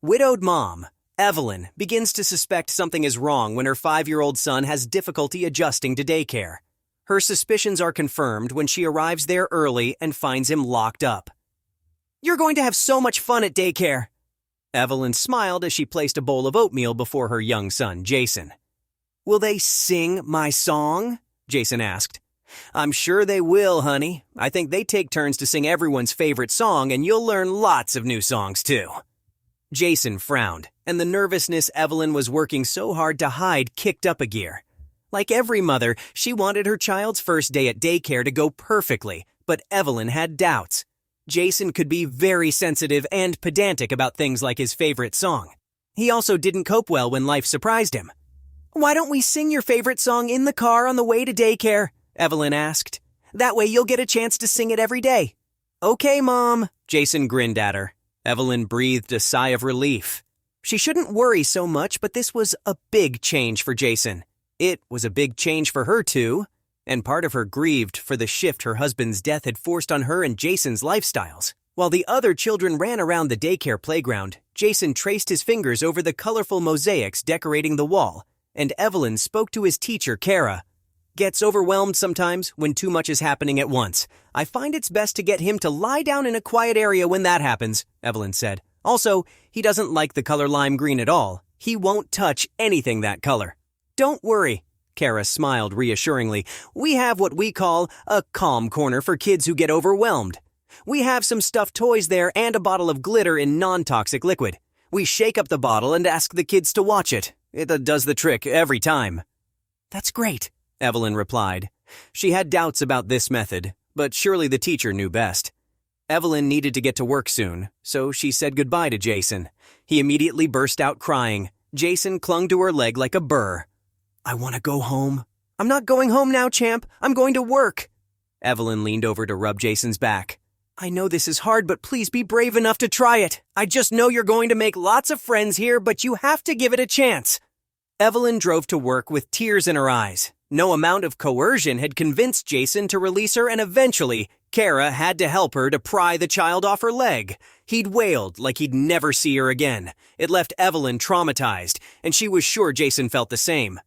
Widowed mom, Evelyn, begins to suspect something is wrong when her 5-year-old son has difficulty adjusting to daycare. Her suspicions are confirmed when she arrives there early and finds him locked up. "You're going to have so much fun at daycare." Evelyn smiled as she placed a bowl of oatmeal before her young son, Jason. "Will they sing my song?" Jason asked. "I'm sure they will, honey. I think they take turns to sing everyone's favorite song, and you'll learn lots of new songs, too." Jason frowned, and the nervousness Evelyn was working so hard to hide kicked up a gear. Like every mother, she wanted her child's first day at daycare to go perfectly, but Evelyn had doubts. Jason could be very sensitive and pedantic about things like his favorite song. He also didn't cope well when life surprised him. "Why don't we sing your favorite song in the car on the way to daycare?" Evelyn asked. "That way you'll get a chance to sing it every day." "Okay, Mom," Jason grinned at her. Evelyn breathed a sigh of relief. She shouldn't worry so much, but this was a big change for Jason. It was a big change for her, too, and part of her grieved for the shift her husband's death had forced on her and Jason's lifestyles. While the other children ran around the daycare playground, Jason traced his fingers over the colorful mosaics decorating the wall, and Evelyn spoke to his teacher, Kara. "Gets overwhelmed sometimes when too much is happening at once. I find it's best to get him to lie down in a quiet area when that happens," Evelyn said. "Also, he doesn't like the color lime green at all. He won't touch anything that color." "Don't worry," Kara smiled reassuringly. "We have what we call a calm corner for kids who get overwhelmed. We have some stuffed toys there and a bottle of glitter in non-toxic liquid. We shake up the bottle and ask the kids to watch it. It does the trick every time." "That's great," Evelyn replied. She had doubts about this method, but surely the teacher knew best. Evelyn needed to get to work soon, so she said goodbye to Jason. He immediately burst out crying. Jason clung to her leg like a burr. "I want to go home." "I'm not going home now, champ. I'm going to work." Evelyn leaned over to rub Jason's back. "I know this is hard, but please be brave enough to try it. I just know you're going to make lots of friends here, but you have to give it a chance." Evelyn drove to work with tears in her eyes. No amount of coercion had convinced Jason to release her, and eventually, Kara had to help her to pry the child off her leg. He'd wailed like he'd never see her again. It left Evelyn traumatized, and she was sure Jason felt the same.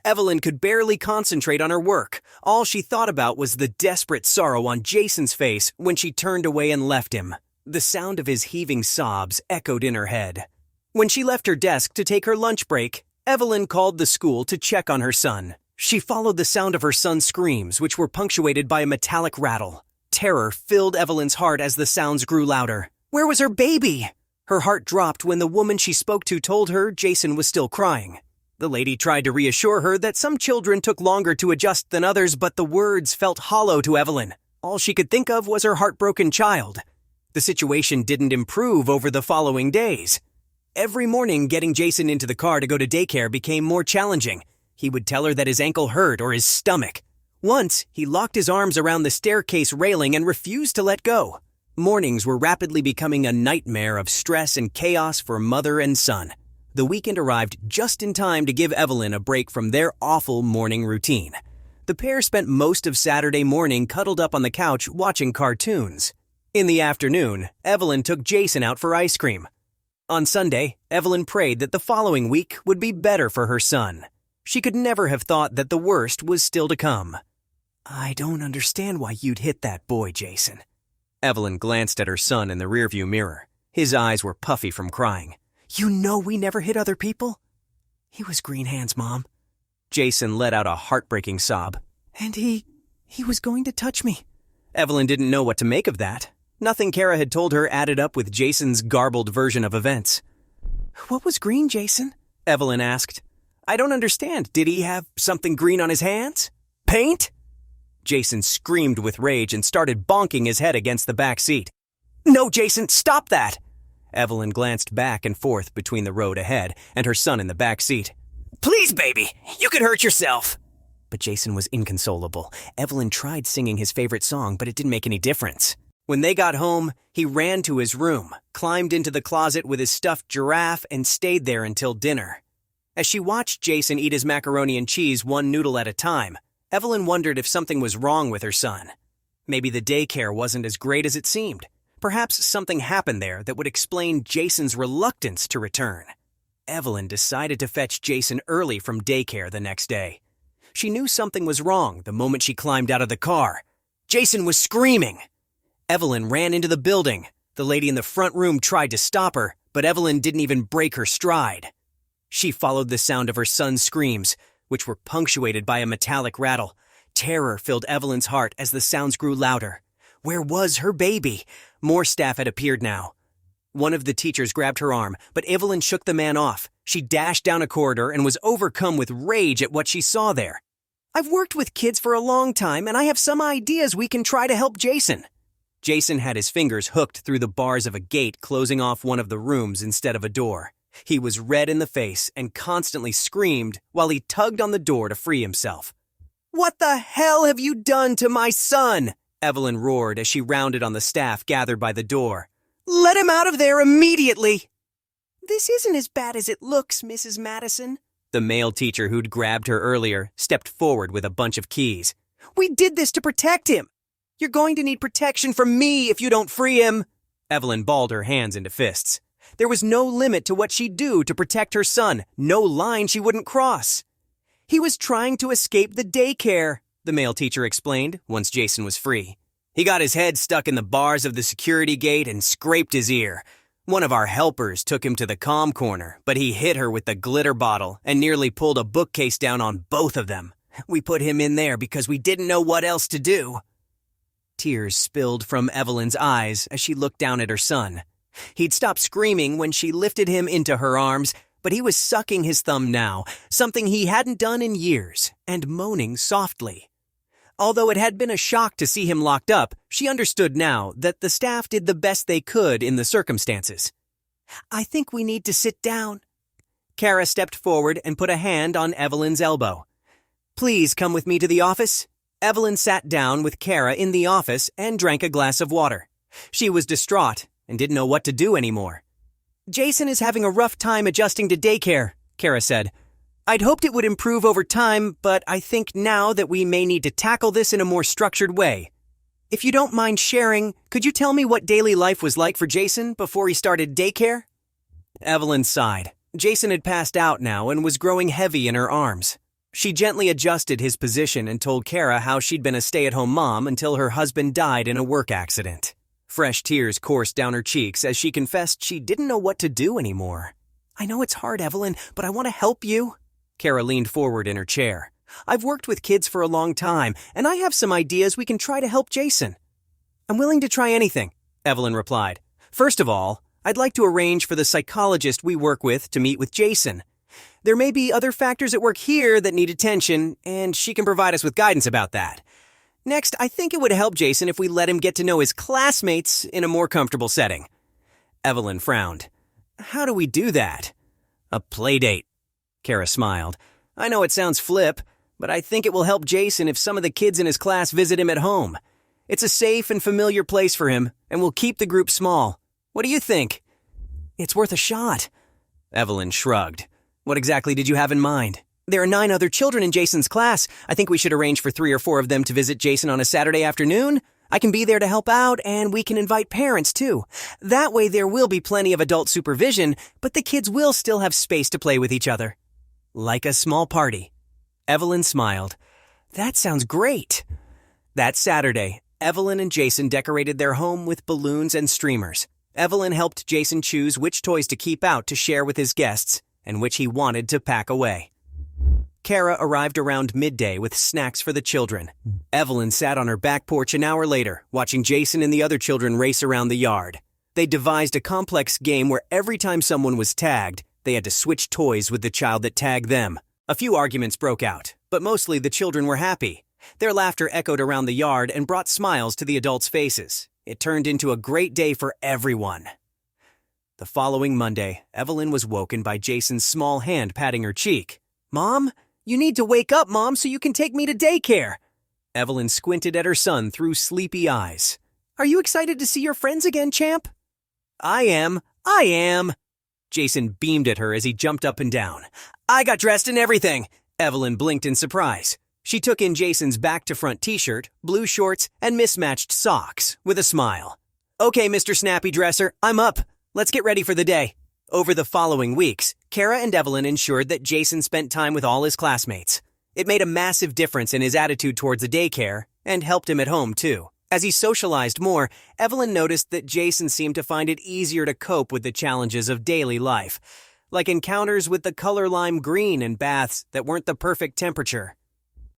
Evelyn could barely concentrate on her work. All she thought about was the desperate sorrow on Jason's face when she turned away and left him. The sound of his heaving sobs echoed in her head. When she left her desk to take her lunch break, Evelyn called the school to check on her son. She followed the sound of her son's screams, which were punctuated by a metallic rattle. Terror filled Evelyn's heart as the sounds grew louder. Where was her baby? Her heart dropped when the woman she spoke to told her Jason was still crying. The lady tried to reassure her that some children took longer to adjust than others, but the words felt hollow to Evelyn. All she could think of was her heartbroken child. The situation didn't improve over the following days. Every morning, getting Jason into the car to go to daycare became more challenging. He would tell her that his ankle hurt or his stomach. Once, he locked his arms around the staircase railing and refused to let go. Mornings were rapidly becoming a nightmare of stress and chaos for mother and son. The weekend arrived just in time to give Evelyn a break from their awful morning routine. The pair spent most of Saturday morning cuddled up on the couch watching cartoons. In the afternoon, Evelyn took Jason out for ice cream. On Sunday, Evelyn prayed that the following week would be better for her son. She could never have thought that the worst was still to come. "I don't understand why you'd hit that boy, Jason." Evelyn glanced at her son in the rearview mirror. His eyes were puffy from crying. "You know we never hit other people." "He was green hands, Mom." Jason let out a heartbreaking sob. "And he was going to touch me." Evelyn didn't know what to make of that. Nothing Kara had told her added up with Jason's garbled version of events. "What was green, Jason?" Evelyn asked. "I don't understand. Did he have something green on his hands? Paint?" Jason screamed with rage and started bonking his head against the back seat. "No, Jason, stop that!" Evelyn glanced back and forth between the road ahead and her son in the back seat. "Please, baby, you could hurt yourself." But Jason was inconsolable. Evelyn tried singing his favorite song, but it didn't make any difference. When they got home, he ran to his room, climbed into the closet with his stuffed giraffe, and stayed there until dinner. As she watched Jason eat his macaroni and cheese one noodle at a time, Evelyn wondered if something was wrong with her son. Maybe the daycare wasn't as great as it seemed. Perhaps something happened there that would explain Jason's reluctance to return. Evelyn decided to fetch Jason early from daycare the next day. She knew something was wrong the moment she climbed out of the car. Jason was screaming. Evelyn ran into the building. The lady in the front room tried to stop her, but Evelyn didn't even break her stride. She followed the sound of her son's screams, which were punctuated by a metallic rattle. Terror filled Evelyn's heart as the sounds grew louder. Where was her baby? More staff had appeared now. One of the teachers grabbed her arm, but Evelyn shook the man off. She dashed down a corridor and was overcome with rage at what she saw there. I've worked with kids for a long time, and I have some ideas we can try to help Jason. Jason had his fingers hooked through the bars of a gate closing off one of the rooms instead of a door. He was red in the face and constantly screamed while he tugged on the door to free himself. What the hell have you done to my son? Evelyn roared as she rounded on the staff gathered by the door. Let him out of there immediately! This isn't as bad as it looks, Mrs. Madison. The male teacher who'd grabbed her earlier stepped forward with a bunch of keys. We did this to protect him. You're going to need protection from me if you don't free him. Evelyn balled her hands into fists. There was no limit to what she'd do to protect her son, no line she wouldn't cross. He was trying to escape the daycare, the male teacher explained once Jason was free. He got his head stuck in the bars of the security gate and scraped his ear. One of our helpers took him to the calm corner, but he hit her with the glitter bottle and nearly pulled a bookcase down on both of them. We put him in there because we didn't know what else to do. Tears spilled from Evelyn's eyes as she looked down at her son. He'd stopped screaming when she lifted him into her arms, but he was sucking his thumb now, something he hadn't done in years, and moaning softly. Although it had been a shock to see him locked up, she understood now that the staff did the best they could in the circumstances. I think we need to sit down. Kara stepped forward and put a hand on Evelyn's elbow. Please come with me to the office. Evelyn sat down with Kara in the office and drank a glass of water. She was distraught and didn't know what to do anymore. Jason is having a rough time adjusting to daycare, Kara said. I'd hoped it would improve over time, but I think now that we may need to tackle this in a more structured way. If you don't mind sharing, could you tell me what daily life was like for Jason before he started daycare? Evelyn sighed. Jason had passed out now and was growing heavy in her arms. She gently adjusted his position and told Kara how she'd been a stay-at-home mom until her husband died in a work accident. Fresh tears coursed down her cheeks as she confessed she didn't know what to do anymore. I know it's hard, Evelyn, but I want to help you. Kara leaned forward in her chair. I've worked with kids for a long time, and I have some ideas we can try to help Jason. I'm willing to try anything, Evelyn replied. First of all, I'd like to arrange for the psychologist we work with to meet with Jason. There may be other factors at work here that need attention, and she can provide us with guidance about that. Next, I think it would help Jason if we let him get to know his classmates in a more comfortable setting. Evelyn frowned. How do we do that? A play date. Kara smiled. I know it sounds flip, but I think it will help Jason if some of the kids in his class visit him at home. It's a safe and familiar place for him, and we'll keep the group small. What do you think? It's worth a shot. Evelyn shrugged. What exactly did you have in mind? There are 9 other children in Jason's class. I think we should arrange for 3 or 4 of them to visit Jason on a Saturday afternoon. I can be there to help out, and we can invite parents, too. That way there will be plenty of adult supervision, but the kids will still have space to play with each other. Like a small party. Evelyn smiled. That sounds great. That Saturday, Evelyn and Jason decorated their home with balloons and streamers. Evelyn helped Jason choose which toys to keep out to share with his guests, and which he wanted to pack away. Kara arrived around midday with snacks for the children. Evelyn sat on her back porch an hour later, watching Jason and the other children race around the yard. They devised a complex game where every time someone was tagged, they had to switch toys with the child that tagged them. A few arguments broke out, but mostly the children were happy. Their laughter echoed around the yard and brought smiles to the adults' faces. It turned into a great day for everyone. The following Monday, Evelyn was woken by Jason's small hand patting her cheek. Mom, you need to wake up, Mom, so you can take me to daycare. Evelyn squinted at her son through sleepy eyes. Are you excited to see your friends again, champ? I am. Jason beamed at her as he jumped up and down. I got dressed and everything. Evelyn blinked in surprise. She took in Jason's back-to-front t-shirt, blue shorts, and mismatched socks with a smile. Okay, Mr. Snappy Dresser, I'm up. Let's get ready for the day. Over the following weeks, Kara and Evelyn ensured that Jason spent time with all his classmates. It made a massive difference in his attitude towards the daycare, and helped him at home, too. As he socialized more, Evelyn noticed that Jason seemed to find it easier to cope with the challenges of daily life, like encounters with the color lime green and baths that weren't the perfect temperature.